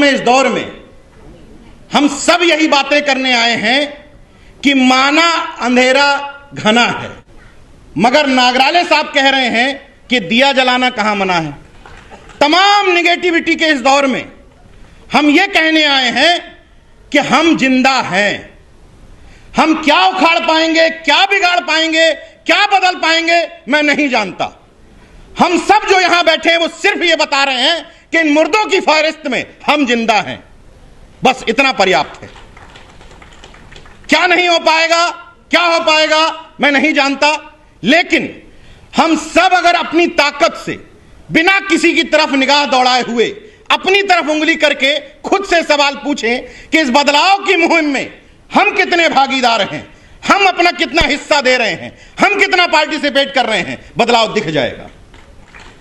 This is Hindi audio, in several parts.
में, इस दौर में हम सब यही बातें करने आए हैं कि माना अंधेरा घना है, मगर नागराले साहब कह रहे हैं कि दिया जलाना कहां मना है। तमाम निगेटिविटी के इस दौर में हम ये कहने आए हैं कि हम जिंदा हैं। हम क्या उखाड़ पाएंगे, क्या बिगाड़ पाएंगे, क्या बदल पाएंगे, मैं नहीं जानता। हम सब जो यहां बैठे हैं वो सिर्फ ये बता रहे हैं कि इन मुर्दों की फहरिस्त में हम जिंदा हैं। बस इतना पर्याप्त है। क्या नहीं हो पाएगा, क्या हो पाएगा, मैं नहीं जानता। लेकिन हम सब अगर अपनी ताकत से, बिना किसी की तरफ निगाह दौड़ाए हुए, अपनी तरफ उंगली करके खुद से सवाल पूछें कि इस बदलाव की मुहिम में हम कितने भागीदार हैं, हम अपना कितना हिस्सा दे रहे हैं, हम कितना पार्टिसिपेट कर रहे हैं, बदलाव दिख जाएगा।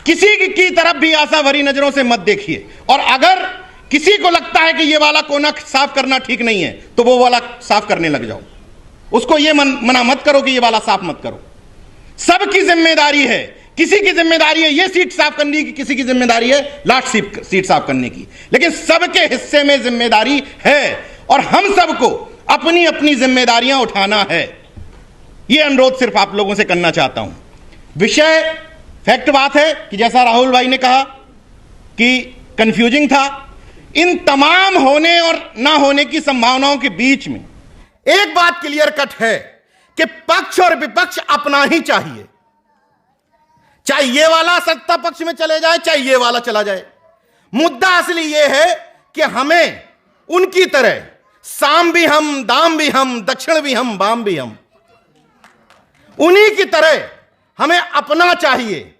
किसी की तरफ भी आशा भरी नजरों से मत देखिए। और अगर किसी को लगता है कि ये वाला कोना साफ करना ठीक नहीं है तो वो वाला साफ करने लग जाओ। उसको ये मना मत करो कि ये वाला साफ मत करो। सबकी जिम्मेदारी है। किसी की जिम्मेदारी है ये सीट साफ करने की, किसी की जिम्मेदारी है लास्ट सीट साफ करने की, लेकिन सबके हिस्से में जिम्मेदारी है और हम सबको अपनी अपनी जिम्मेदारियां उठाना है। यह अनुरोध सिर्फ आप लोगों से करना चाहता हूं। विषय फैक्ट बात है कि जैसा राहुल भाई ने कहा कि कंफ्यूजिंग था। इन तमाम होने और ना होने की संभावनाओं के बीच में एक बात क्लियर कट है कि पक्ष और विपक्ष अपना ही चाहिए। चाहे ये वाला सत्ता पक्ष में चले जाए, चाहे ये वाला चला जाए। मुद्दा असली ये है कि हमें उनकी तरह साम भी हम, दाम भी हम, दक्षिण भी हम, बाम भी हम, उन्हीं की तरह हमें अपना चाहिए।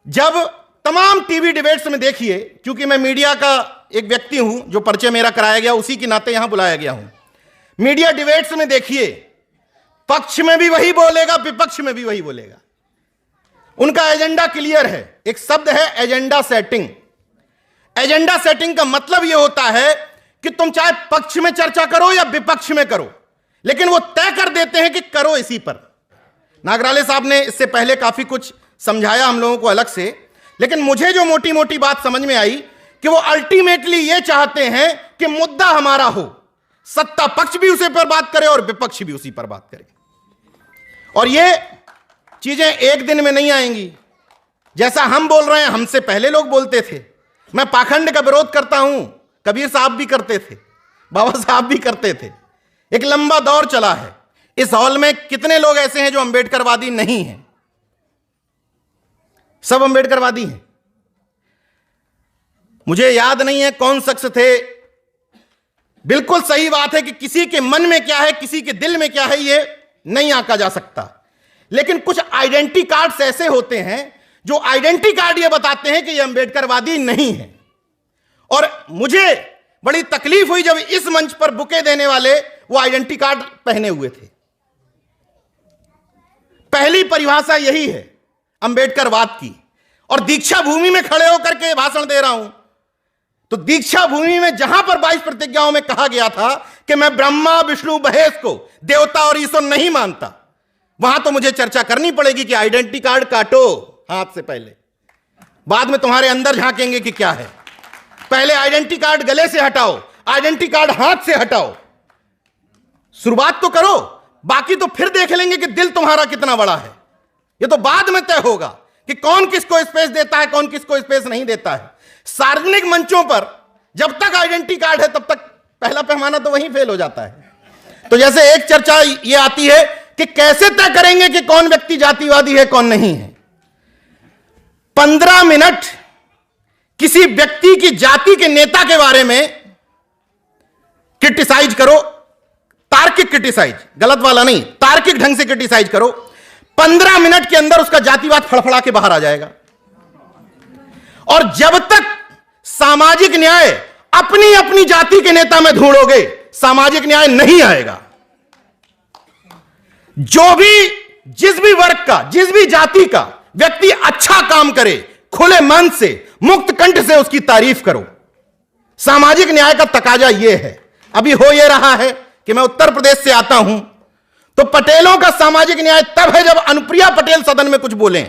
जब तमाम टीवी डिबेट्स में देखिए, क्योंकि मैं मीडिया का एक व्यक्ति हूं, जो परिचय मेरा कराया गया उसी के नाते यहां बुलाया गया हूं। मीडिया डिबेट्स में देखिए, पक्ष में भी वही बोलेगा, विपक्ष में भी वही बोलेगा। उनका एजेंडा क्लियर है। एक शब्द है एजेंडा सेटिंग। एजेंडा सेटिंग का मतलब यह होता है कि तुम चाहे पक्ष में चर्चा करो या विपक्ष में करो, लेकिन वो तय कर देते हैं कि करो इसी पर। नागराले साहब ने इससे पहले काफी कुछ समझाया हम लोगों को अलग से, लेकिन मुझे जो मोटी मोटी बात समझ में आई कि वो अल्टीमेटली ये चाहते हैं कि मुद्दा हमारा हो, सत्ता पक्ष भी उसी पर बात करे और विपक्ष भी उसी पर बात करे। और ये चीजें एक दिन में नहीं आएंगी। जैसा हम बोल रहे हैं, हमसे पहले लोग बोलते थे। मैं पाखंड का विरोध करता हूं, कबीर साहब भी करते थे, बाबा साहब भी करते थे। एक लंबा दौर चला है। इस हॉल में कितने लोग ऐसे हैं जो अंबेडकरवादी नहीं हैं? सब अंबेडकरवादी हैं। मुझे याद नहीं है कौन शख्स थे। बिल्कुल सही बात है कि किसी के मन में क्या है, किसी के दिल में क्या है, यह नहीं आंका जा सकता। लेकिन कुछ आइडेंटिटी कार्ड्स ऐसे होते हैं जो आइडेंटिटी कार्ड ये बताते हैं कि ये अंबेडकरवादी नहीं है। और मुझे बड़ी तकलीफ हुई जब इस मंच पर बुके देने वाले वो आइडेंटिटी कार्ड पहने हुए थे। पहली परिभाषा यही है अंबेडकरवाद की। और दीक्षा भूमि में खड़े होकर के भाषण दे रहा हूं, तो दीक्षा भूमि में जहां पर 22 प्रतिज्ञाओं में कहा गया था कि मैं ब्रह्मा विष्णु महेश को देवता और ईश्वर नहीं मानता, वहां तो मुझे चर्चा करनी पड़ेगी कि आइडेंटिटी कार्ड काटो हाथ से पहले, बाद में तुम्हारे अंदर झांकेंगे कि क्या है। पहले आइडेंटिटी कार्ड गले से हटाओ, आइडेंटिटी कार्ड हाथ से हटाओ, शुरुआत तो करो, बाकी तो फिर देख लेंगे कि दिल तुम्हारा कितना बड़ा है। ये तो बाद में तय होगा कि कौन किसको स्पेस देता है, कौन किसको स्पेस नहीं देता है। सार्वजनिक मंचों पर जब तक आइडेंटिटी कार्ड है तब तक पहला पैमाना तो वहीं फेल हो जाता है। तो जैसे एक चर्चा ये आती है कि कैसे तय करेंगे कि कौन व्यक्ति जातिवादी है, कौन नहीं है। 15 मिनट किसी व्यक्ति की जाति के नेता के बारे में क्रिटिसाइज करो, तार्किक क्रिटिसाइज, गलत वाला नहीं, तार्किक ढंग से क्रिटिसाइज करो। 15 मिनट के अंदर उसका जातिवाद फड़फड़ा के बाहर आ जाएगा। और जब तक सामाजिक न्याय अपनी अपनी जाति के नेता में ढूंढोगे, सामाजिक न्याय नहीं आएगा। जो भी, जिस भी वर्ग का, जिस भी जाति का व्यक्ति अच्छा काम करे, खुले मन से, मुक्त कंठ से उसकी तारीफ करो। सामाजिक न्याय का तकाजा यह है। अभी हो यह रहा है कि मैं उत्तर प्रदेश से आता हूं, तो पटेलों का सामाजिक न्याय तब है जब अनुप्रिया पटेल सदन में कुछ बोले।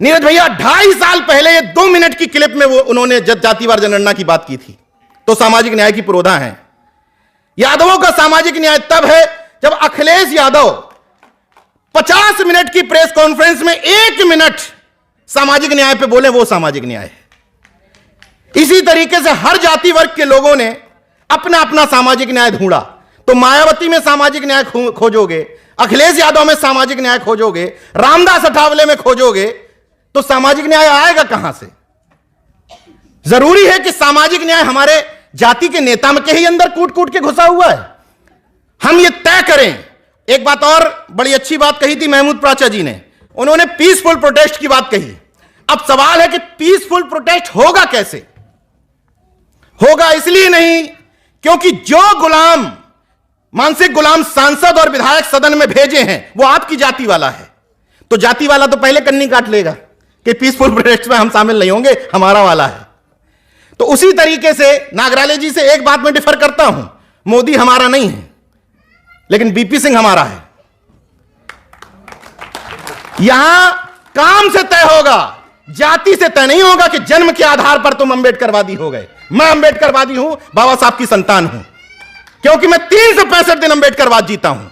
नीरज भैया 2.5 साल पहले 2 मिनट की क्लिप में वो उन्होंने जातिवार जनगणना की बात की थी। तो सामाजिक न्याय की पुरोधा हैं। यादवों का सामाजिक न्याय तब है जब अखिलेश यादव 50 मिनट की प्रेस कॉन्फ्रेंस में 1 मिनट सामाजिक न्याय पे बोले, वो सामाजिक न्याय है। इसी तरीके से हर जाति वर्ग के लोगों ने अपना अपना सामाजिक न्याय ढूंढा। तो मायावती में सामाजिक न्याय खोजोगे, अखिलेश यादव में सामाजिक न्याय खोजोगे, रामदास अठावले में खोजोगे, तो सामाजिक न्याय आएगा कहां से? जरूरी है कि सामाजिक न्याय हमारे जाति के नेता के ही अंदर कूट कूट के घुसा हुआ है। हम ये तय करें। एक बात और बड़ी अच्छी बात कही थी महमूद प्राचा जी ने, उन्होंने पीसफुल प्रोटेस्ट की बात कही। अब सवाल है कि पीसफुल प्रोटेस्ट होगा कैसे? होगा इसलिए नहीं क्योंकि जो गुलाम, मानसिक गुलाम सांसद और विधायक सदन में भेजे हैं वो आपकी जाति वाला है। तो जाति वाला तो पहले कन्नी काट लेगा कि पीसफुल प्रोटेस्ट में हम शामिल नहीं होंगे, हमारा वाला है। तो उसी तरीके से नागराले जी से एक बात में डिफर करता हूं, मोदी हमारा नहीं है लेकिन बीपी सिंह हमारा है। यहां काम से तय होगा, जाति से तय नहीं होगा कि जन्म के आधार पर तुम अंबेडकरवादी हो गए। मैं अंबेडकरवादी हूं, बाबा साहब की संतान हूं, क्योंकि मैं 365 दिन अंबेडकरवाद जीता हूं।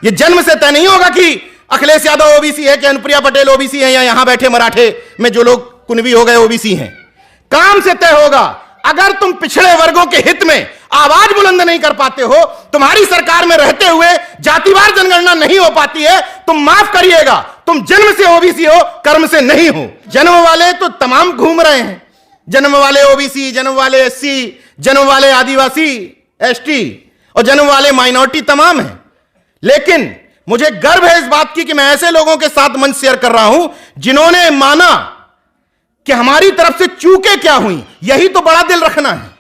यह जन्म से तय नहीं होगा कि अखिलेश यादव ओबीसी है कि अनुप्रिया पटेल ओबीसी है या यहां बैठे मराठे में जो लोग कुनबी हो गए ओबीसी हैं। काम से तय होगा। अगर तुम पिछड़े वर्गों के हित में आवाज बुलंद नहीं कर पाते हो, तुम्हारी सरकार में रहते हुए जातिवार जनगणना नहीं हो पाती है, तुम माफ करिएगा, तुम जन्म से ओबीसी हो, कर्म से नहीं हो। जन्म वाले तो तमाम घूम रहे हैं, जन्म वाले ओबीसी, जन्म वाले एससी, जन्म वाले आदिवासी एसटी और जन्म वाले माइनॉरिटी तमाम हैं। लेकिन मुझे गर्व है इस बात की कि मैं ऐसे लोगों के साथ मंच शेयर कर रहा हूं जिन्होंने माना कि हमारी तरफ से चूकें क्या हुई। यही तो बड़ा दिल रखना है।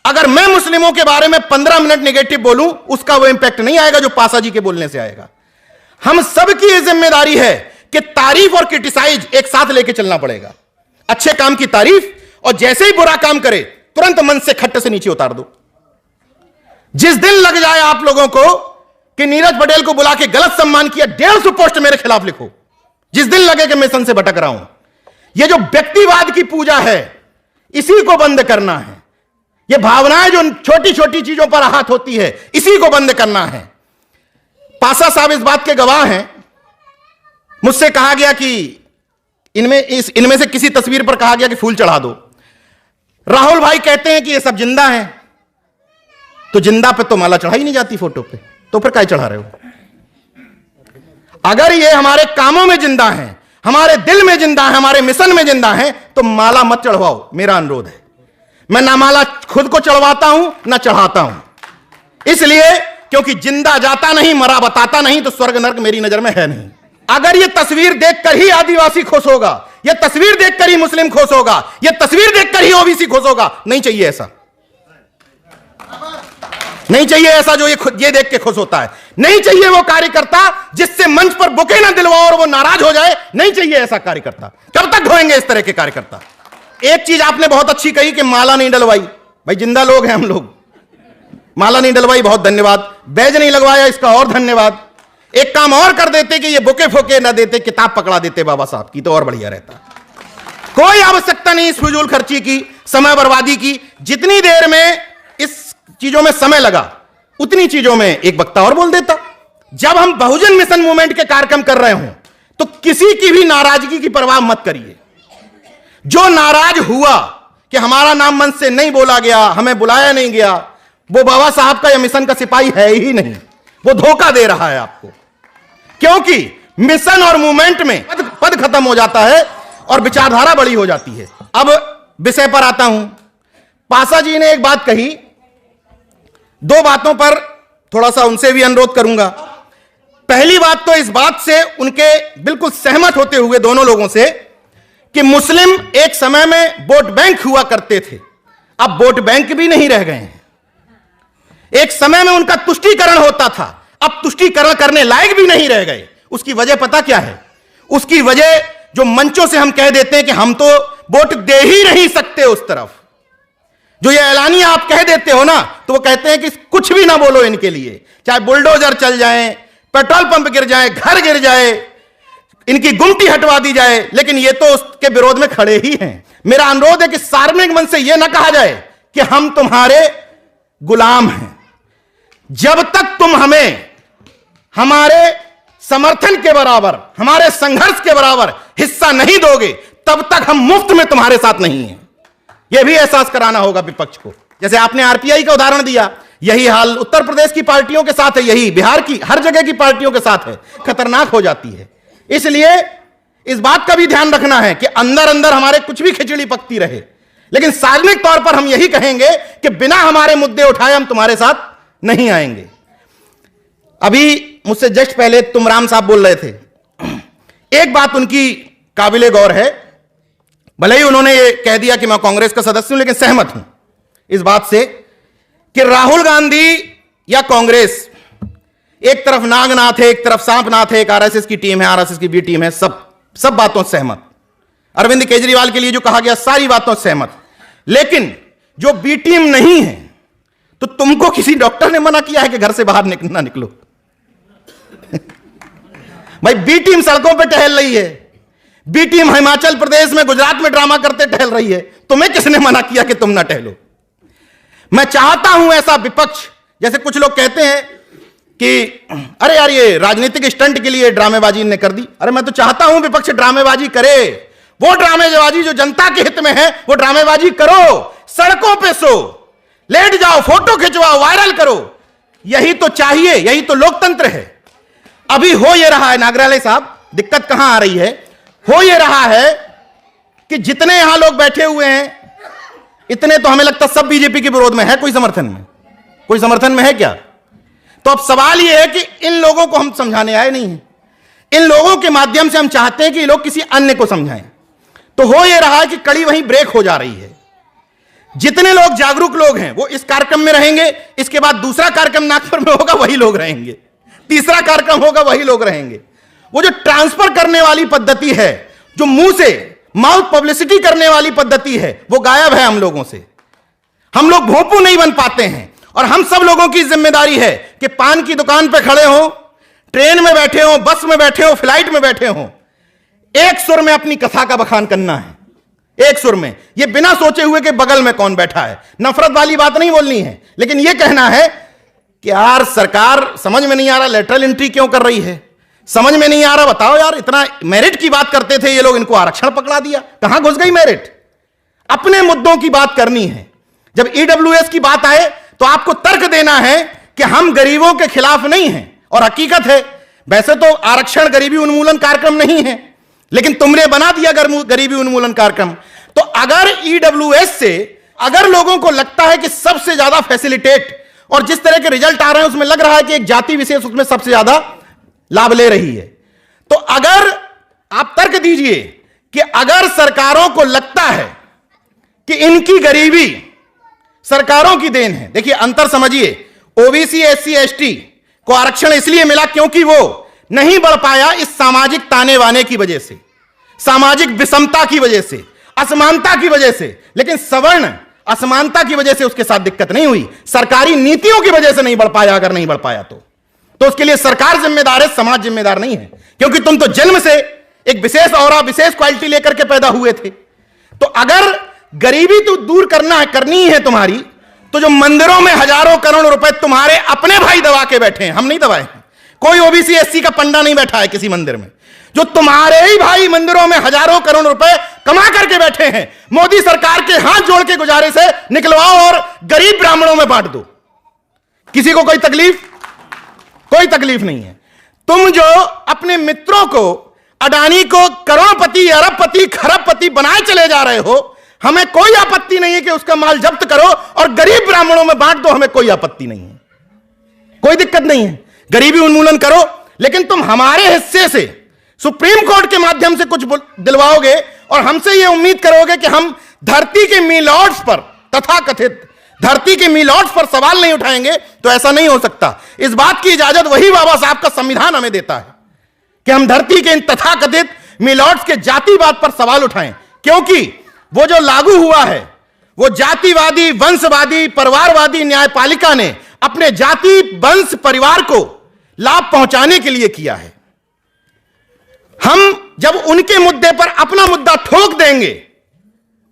अगर मैं मुस्लिमों के बारे में 15 मिनट नेगेटिव बोलूं, उसका वो इंपैक्ट नहीं आएगा जो पासा जी के बोलने से आएगा। हम सबकी यह जिम्मेदारी है कि तारीफ और क्रिटिसाइज एक साथ लेके चलना पड़ेगा। अच्छे काम की तारीफ और जैसे ही बुरा काम करे तुरंत मन से खट्टे से नीचे उतार दो। जिस दिन लग जाए आप लोगों को कि नीरज पटेल को बुला के गलत सम्मान किया, 150 पोस्ट मेरे खिलाफ लिखो। जिस दिन लगे कि मिशन से भटक रहा हूं, यह जो व्यक्तिवाद की पूजा है इसी को बंद करना है। यह भावनाएं जो छोटी छोटी चीजों पर आहत होती है, इसी को बंद करना है। पासा साहब इस बात के गवाह हैं। मुझसे कहा गया कि इनमें से किसी तस्वीर पर कहा गया कि फूल चढ़ा दो। राहुल भाई कहते हैं कि ये सब जिंदा हैं, तो जिंदा पे तो माला चढ़ाई नहीं जाती फोटो पे, तो फिर क्या चढ़ा रहे हो? अगर ये हमारे कामों में जिंदा हैं, हमारे दिल में जिंदा है, हमारे मिशन में जिंदा है, तो माला मत चढ़वाओ, मेरा अनुरोध है। मैं ना माला खुद को चढ़वाता हूं ना चढ़ाता हूं, इसलिए क्योंकि जिंदा जाता नहीं, मरा बताता नहीं, तो स्वर्ग नरक मेरी नजर में है नहीं। अगर यह तस्वीर देखकर ही आदिवासी खुश होगा, यह तस्वीर देखकर ही मुस्लिम खुश होगा, यह तस्वीर देखकर ही ओबीसी खुश होगा, नहीं चाहिए ऐसा। नहीं चाहिए ऐसा जो ये देख के खुश होता है। नहीं चाहिए वो कार्यकर्ता जिससे मंच पर बुके ना दिलवाओ और वो नाराज हो जाए। नहीं चाहिए ऐसा कार्यकर्ता। कब तक ढोएंगे इस तरह के कार्यकर्ता? एक चीज आपने बहुत अच्छी कही कि माला नहीं डलवाई। भाई जिंदा लोग हैं हम लोग, माला नहीं डलवाई, बहुत धन्यवाद। बैज नहीं लगवाया, इसका और धन्यवाद। एक काम और कर देते कि ये बुके फोके ना देते, किताब पकड़ा देते बाबा साहब की, तो और बढ़िया रहता। कोई आवश्यकता नहीं इस फिजूल खर्ची की, समय बर्बादी की। जितनी देर में इस चीजों में समय लगा उतनी चीजों में एक वक्ता और बोल देता। जब हम बहुजन मिशन मूवमेंट के कार्यक्रम कर रहे हों तो किसी की भी नाराजगी की परवाह मत करिए। जो नाराज हुआ कि हमारा नाम मंच से नहीं बोला गया, हमें बुलाया नहीं गया, वो बाबा साहब का या मिशन का सिपाही है ही नहीं, वो धोखा दे रहा है आपको। क्योंकि मिशन और मूवमेंट में पद खत्म हो जाता है और विचारधारा बड़ी हो जाती है। अब विषय पर आता हूं। पासा जी ने एक बात कही, दो बातों पर थोड़ा सा उनसे भी अनुरोध करूंगा। पहली बात तो इस बात से उनके बिल्कुल सहमत होते हुए दोनों लोगों से कि मुस्लिम एक समय में वोट बैंक हुआ करते थे, अब वोट बैंक भी नहीं रह गए हैं। एक समय में उनका तुष्टीकरण होता था, अब तुष्टीकरण करने लायक भी नहीं रह गए। उसकी वजह पता क्या है? उसकी वजह जो मंचों से हम कह देते हैं कि हम तो वोट दे ही नहीं सकते उस तरफ, जो ये ऐलानिया आप कह देते हो ना, तो वो कहते हैं कि कुछ भी ना बोलो इनके लिए, चाहे बुलडोजर चल जाए, पेट्रोल पंप गिर जाए, घर गिर जाए, इनकी गुमटी हटवा दी जाए, लेकिन ये तो उसके विरोध में खड़े ही हैं। मेरा अनुरोध है कि सार्वजनिक मंच से यह ना कहा जाए कि हम तुम्हारे गुलाम हैं। जब तक तुम हमें हमारे समर्थन के बराबर, हमारे संघर्ष के बराबर हिस्सा नहीं दोगे, तब तक हम मुफ्त में तुम्हारे साथ नहीं हैं। यह भी एहसास कराना होगा विपक्ष को। जैसे आपने आरपीआई का उदाहरण दिया, यही हाल उत्तर प्रदेश की पार्टियों के साथ है, यही बिहार की हर जगह की पार्टियों के साथ है। खतरनाक हो जाती है। इसलिए इस बात का भी ध्यान रखना है कि अंदर अंदर हमारे कुछ भी खिचड़ी पकती रहे, लेकिन सार्वजनिक तौर पर हम यही कहेंगे कि बिना हमारे मुद्दे उठाए हम तुम्हारे साथ नहीं आएंगे। अभी मुझसे जस्ट पहले तुमराम साहब बोल रहे थे, एक बात उनकी काबिले गौर है। भले ही उन्होंने ये कह दिया कि मैं कांग्रेस का सदस्य हूं, लेकिन सहमत हूं इस बात से कि राहुल गांधी या कांग्रेस, एक तरफ नागनाथ है, एक तरफ सांपनाथ है, एक आरएसएस की टीम है, आरएसएस की बी टीम है, सब बातों से सहमत। अरविंद केजरीवाल के लिए जो कहा गया सारी बातों से सहमत। लेकिन जो बी टीम नहीं है, तो तुमको किसी डॉक्टर ने मना किया है कि घर से बाहर ना निकलो? भाई बी टीम सड़कों पे टहल रही है, बी टीम हिमाचल प्रदेश में, गुजरात में ड्रामा करते टहल रही है, तुम्हें किसने मना किया कि तुम ना टहलो? मैं चाहता हूं ऐसा विपक्ष, जैसे कुछ लोग कहते हैं कि अरे यार ये राजनीतिक स्टंट के लिए ड्रामेबाजी इन्होंने कर दी। अरे मैं तो चाहता हूं विपक्ष ड्रामेबाजी करे, वो ड्रामेबाजी जो जनता के हित में है वो ड्रामेबाजी करो, सड़कों पे सो, लेट जाओ, फोटो खिंचवाओ, वायरल करो। यही तो चाहिए, यही तो लोकतंत्र है। अभी हो यह रहा है नागराले साहब, दिक्कत कहां आ रही है? हो यह रहा है कि जितने यहां लोग बैठे हुए हैं, इतने तो हमें लगता सब बीजेपी के विरोध में है। कोई समर्थन में, कोई समर्थन में है क्या? तो अब सवाल यह है कि इन लोगों को हम समझाने आए नहीं हैं, इन लोगों के माध्यम से हम चाहते हैं कि ये लोग किसी अन्य को समझाएं। तो हो यह रहा है कि कड़ी वहीं ब्रेक हो जा रही है। जितने लोग जागरूक लोग हैं वो इस कार्यक्रम में रहेंगे, इसके बाद दूसरा कार्यक्रम नागपुर में होगा, वही लोग रहेंगे, तीसरा कार्यक्रम होगा, वही लोग रहेंगे। वो जो ट्रांसफर करने वाली पद्धति है, जो मुंह से माउथ पब्लिसिटी करने वाली पद्धति है, वो गायब है हम लोगों से। हम लोग भोंपू नहीं बन पाते हैं। और हम सब लोगों की जिम्मेदारी है कि पान की दुकान पे खड़े हो, ट्रेन में बैठे हो, बस में बैठे हो, फ्लाइट में बैठे हो, एक सुर में अपनी कथा का बखान करना है, एक सुर में। यह बिना सोचे हुए कि बगल में कौन बैठा है। नफरत वाली बात नहीं बोलनी है, लेकिन यह कहना है कि यार सरकार समझ में नहीं आ रहा लेटरल एंट्री क्यों कर रही है, समझ में नहीं आ रहा, बताओ यार, इतना मेरिट की बात करते थे ये लोग, इनको आरक्षण पकड़ा दिया, कहां घुस गई मेरिट? अपने मुद्दों की बात करनी है। जब ईडब्ल्यूएस की बात आए तो आपको तर्क देना है कि हम गरीबों के खिलाफ नहीं हैं। और हकीकत है, वैसे तो आरक्षण गरीबी उन्मूलन कार्यक्रम नहीं है, लेकिन तुमने बना दिया गरीबी उन्मूलन कार्यक्रम। तो अगर ईडब्ल्यूएस से अगर लोगों को लगता है कि सबसे ज्यादा फैसिलिटेट और जिस तरह के रिजल्ट आ रहे हैं उसमें लग रहा है कि एक जाति विशेष उसमें सबसे ज्यादा लाभ ले रही है, तो अगर आप तर्क दीजिए कि अगर सरकारों को लगता है कि इनकी गरीबी सरकारों की देन है। देखिए अंतर समझिए, ओबीसी एससी एसटी को आरक्षण इसलिए मिला क्योंकि वो नहीं बढ़ पाया इस सामाजिक ताने बाने की वजह से, सामाजिक विषमता की वजह से, असमानता की वजह से। लेकिन सवर्ण असमानता की वजह से उसके साथ दिक्कत नहीं हुई, सरकारी नीतियों की वजह से नहीं बढ़ पाया। अगर नहीं बढ़ पाया तो उसके लिए सरकार जिम्मेदार है, समाज जिम्मेदार नहीं है। क्योंकि तुम तो जन्म से एक विशेष औरा, विशेष क्वालिटी लेकर के पैदा हुए थे। तो अगर गरीबी तो दूर करनी है तुम्हारी, तो जो मंदिरों में हजारों करोड़ रुपए तुम्हारे अपने भाई दबा के बैठे हैं, हम नहीं दबाए हैं, कोई ओबीसी एससी का पंडा नहीं बैठा है किसी मंदिर में, जो तुम्हारे ही भाई मंदिरों में हजारों करोड़ रुपए कमा करके बैठे हैं, मोदी सरकार के हाथ जोड़ के गुजारिश है निकलवाओ और गरीब ब्राह्मणों में बांट दो। किसी को कोई तकलीफ नहीं है। तुम जो अपने मित्रों को, अडानी को करोड़पति, अरबपति, खरबपति बनाए चले जा रहे हो, हमें कोई आपत्ति नहीं है कि उसका माल जब्त करो और गरीब ब्राह्मणों में बांट दो, हमें कोई आपत्ति नहीं है, कोई दिक्कत नहीं है, गरीबी उन्मूलन करो। लेकिन तुम हमारे हिस्से से सुप्रीम कोर्ट के माध्यम से कुछ दिलवाओगे और हमसे यह उम्मीद करोगे कि हम धरती के मीलॉर्ड्स पर, तथाकथित धरती के मीलॉर्ड्स पर सवाल नहीं उठाएंगे, तो ऐसा नहीं हो सकता। इस बात की इजाजत वही बाबा साहब का संविधान हमें देता है कि हम धरती के इन तथाकथित मीलॉर्ड्स के जातिवाद पर सवाल उठाएं, क्योंकि वो जो लागू हुआ है वो जातिवादी, वंशवादी, परिवारवादी न्यायपालिका ने अपने जाति, वंश, परिवार को लाभ पहुंचाने के लिए किया है। हम जब उनके मुद्दे पर अपना मुद्दा ठोक देंगे,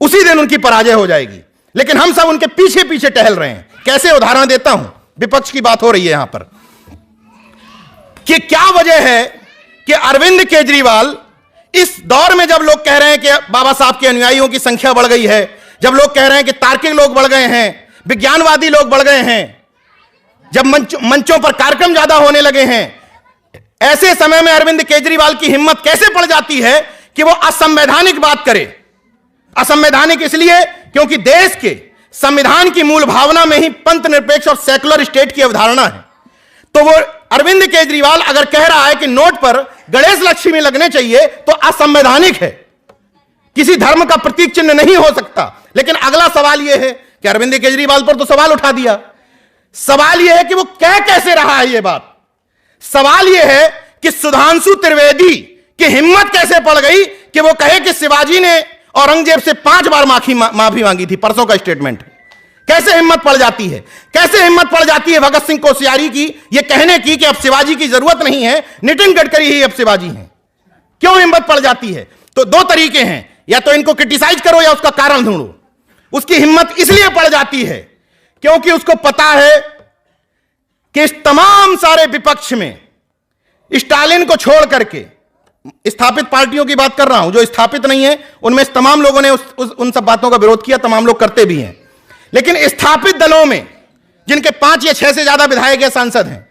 उसी दिन उनकी पराजय हो जाएगी। लेकिन हम सब उनके पीछे पीछे टहल रहे हैं। कैसे? उदाहरण देता हूं, विपक्ष की बात हो रही है यहां पर, कि क्या वजह है कि अरविंद केजरीवाल इस दौर में, जब लोग कह रहे हैं कि बाबा साहब के अनुयायियों की संख्या बढ़ गई है, जब लोग कह रहे हैं कि तार्किक लोग बढ़ गए हैं, विज्ञानवादी लोग बढ़ गए हैं, जब मंचों पर कार्यक्रम ज्यादा होने लगे हैं, ऐसे समय में अरविंद केजरीवाल की हिम्मत कैसे पड़ जाती है कि वो असंवैधानिक बात करे? असंवैधानिक इसलिए क्योंकि देश के संविधान की मूल भावना में ही पंथ निरपेक्ष और सेकुलर स्टेट की अवधारणा है। तो वो अरविंद केजरीवाल अगर कह रहा है कि नोट पर गणेश लक्ष्मी लगने चाहिए तो असंवैधानिक है, किसी धर्म का प्रतीक चिन्ह नहीं हो सकता। लेकिन अगला सवाल यह है कि अरविंद केजरीवाल पर तो सवाल उठा दिया। सवाल यह है कि वो कह कैसे रहा है ये बात। सवाल यह है कि सुधांशु त्रिवेदी की हिम्मत कैसे पड़ गई कि वो कहे कि शिवाजी ने औरंगजेब से 5 बार माफी मांगी थी। परसों का स्टेटमेंट। कैसे हिम्मत पड़ जाती है? कैसे हिम्मत पड़ जाती है भगत सिंह कोश्यारी की ये कहने की कि अब शिवाजी की जरूरत नहीं है, नितिन गडकरी ही अब शिवाजी हैं? क्यों हिम्मत पड़ जाती है? तो 2 तरीके हैं, या तो इनको क्रिटिसाइज करो या उसका कारण ढूंढो। उसकी हिम्मत इसलिए पड़ जाती है क्योंकि उसको पता है कि इस तमाम सारे विपक्ष में स्टालिन को छोड़ करके, स्थापित पार्टियों की बात कर रहा हूं, जो स्थापित नहीं है उनमें तमाम लोगों ने उन सब बातों का विरोध किया, तमाम लोग करते भी हैं। लेकिन स्थापित दलों में जिनके 5 या 6 से ज्यादा विधायक या सांसद हैं,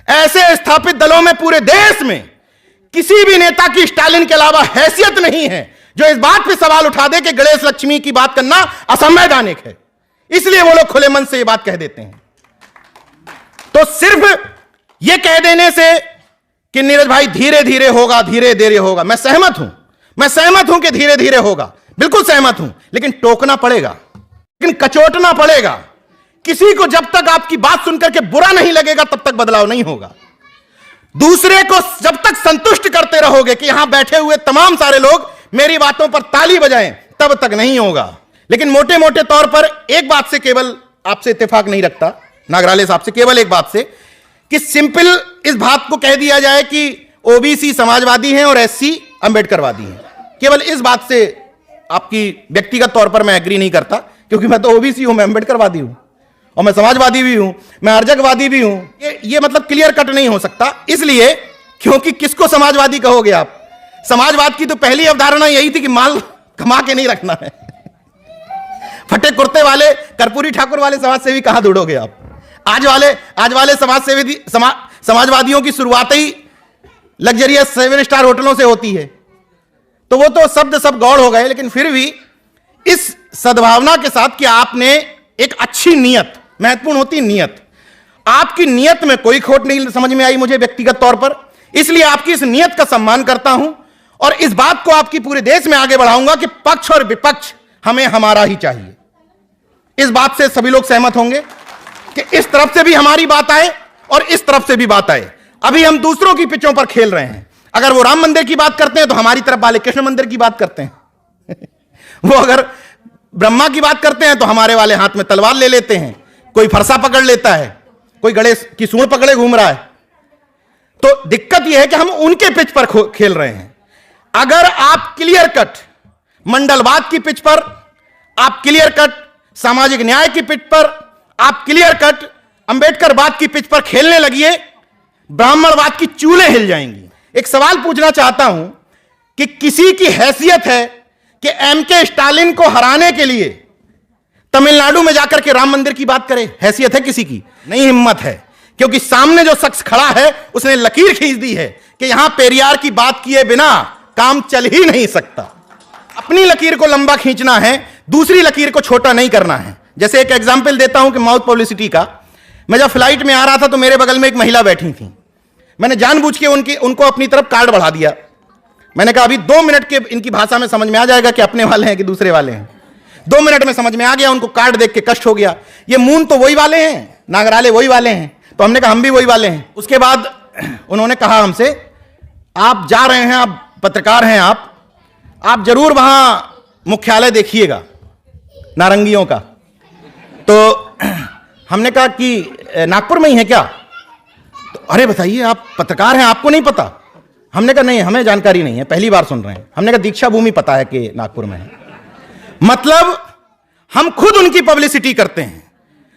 ऐसे स्थापित दलों में पूरे देश में किसी भी नेता की स्टालिन के अलावा हैसियत नहीं है जो इस बात पे सवाल उठा दे कि गणेश लक्ष्मी की बात करना असंवैधानिक है। इसलिए वो लोग खुले मन से ये बात कह देते हैं। तो सिर्फ ये कह देने से कि नीरज भाई धीरे धीरे होगा, धीरे धीरे होगा, मैं सहमत हूं कि धीरे धीरे होगा, बिल्कुल सहमत हूं, लेकिन टोकना पड़ेगा, लेकिन कचोटना पड़ेगा। किसी को जब तक आपकी बात सुनकर के बुरा नहीं लगेगा तब तक बदलाव नहीं होगा। दूसरे को जब तक संतुष्ट करते रहोगे कि यहां बैठे हुए तमाम सारे लोग मेरी बातों पर ताली बजाएं, तब तक नहीं होगा। लेकिन मोटे मोटे तौर पर एक बात से केवल आपसे इत्तेफाक नहीं रखता, नागराले साहब से, केवल एक बात से, कि सिंपल इस बात को कह दिया जाए कि ओबीसी समाजवादी हैं और एससी अंबेडकरवादी हैं। केवल इस बात से आपकी व्यक्तिगत तौर पर मैं एग्री नहीं करता, क्योंकि मैं तो ओबीसी हूं, मैं अंबेडकरवादी हूं और मैं समाजवादी भी हूं, मैं अर्जकवादी भी हूं। ये मतलब क्लियर कट नहीं हो सकता, इसलिए क्योंकि किसको समाजवादी कहोगे आप? समाजवाद की तो पहली अवधारणा यही थी कि माल कमा के नहीं रखना है। फटे कुर्ते वाले, कर्पूरी ठाकुर वाले समाज सेवी कहां ढूंढोगे आप? आज वाले समाजवादियों की शुरुआत ही लग्जरियस 7 स्टार होटलों से होती है। तो वो तो शब्द सब गौड़ हो गए, लेकिन फिर भी इस सद्भावना के साथ कि आपने एक अच्छी नीयत, महत्वपूर्ण होती नीयत, आपकी नीयत में कोई खोट नहीं समझ में आई मुझे व्यक्तिगत तौर पर, इसलिए आपकी इस नीयत का सम्मान करता हूं और इस बात को आपकी पूरे देश में आगे बढ़ाऊंगा कि पक्ष और विपक्ष हमें हमारा ही चाहिए। इस बात से सभी लोग सहमत होंगे कि इस तरफ से भी हमारी बात आए और इस तरफ से भी बात आए। अभी हम दूसरों की पिचों पर खेल रहे हैं। अगर वो राम मंदिर की बात करते हैं तो हमारी तरफ वाले कृष्ण मंदिर की बात करते हैं। वो अगर ब्रह्मा की बात करते हैं तो हमारे वाले हाथ में तलवार ले लेते हैं, कोई फरसा पकड़ लेता है, कोई गणेश की सूंड पकड़े घूम रहा है। तो दिक्कत यह है कि हम उनके पिच पर खेल रहे हैं। अगर आप क्लियर कट मंडलवाद की पिच पर, आप क्लियर कट सामाजिक न्याय की पिच पर, आप क्लियर कट अंबेडकरवाद की पिच पर खेलने लगिए, ब्राह्मणवाद की चूलें हिल जाएंगी। एक सवाल पूछना चाहता हूं कि किसी की हैसियत है कि एमके स्टालिन को हराने के लिए तमिलनाडु में जाकर के राम मंदिर की बात करे? हैसियत है किसी की? नहीं, हिम्मत है, क्योंकि सामने जो शख्स खड़ा है उसने लकीर खींच दी है कि यहां पेरियार की बात किए बिना काम चल ही नहीं सकता। अपनी लकीर को लंबा खींचना है, दूसरी लकीर को छोटा नहीं करना है। जैसे एक एग्जाम्पल देता हूं कि माउथ पब्लिसिटी का। मैं जब फ्लाइट में आ रहा था तो मेरे बगल में एक महिला बैठी थी। मैंने जानबूझ के उनको अपनी तरफ कार्ड बढ़ा दिया। मैंने कहा अभी 2 मिनट के इनकी भाषा में समझ में आ जाएगा कि अपने वाले हैं कि दूसरे वाले हैं। 2 मिनट में समझ में आ गया। उनको कार्ड देख के कष्ट हो गया, ये मून तो वही वाले हैं, नागराले वही वाले हैं। तो हमने कहा हम भी वही वाले हैं। उसके बाद उन्होंने कहा हमसे, आप जा रहे हैं, आप पत्रकार हैं, आप जरूर वहां मुख्यालय देखिएगा नारंगियों का। तो हमने कहा कि नागपुर में ही है क्या? तो अरे बताइए, आप पत्रकार हैं, आपको नहीं पता? हमने कहा नहीं, हमें जानकारी नहीं है, पहली बार सुन रहे हैं। हमने कहा दीक्षा भूमि पता है कि नागपुर में है। मतलब हम खुद उनकी पब्लिसिटी करते हैं।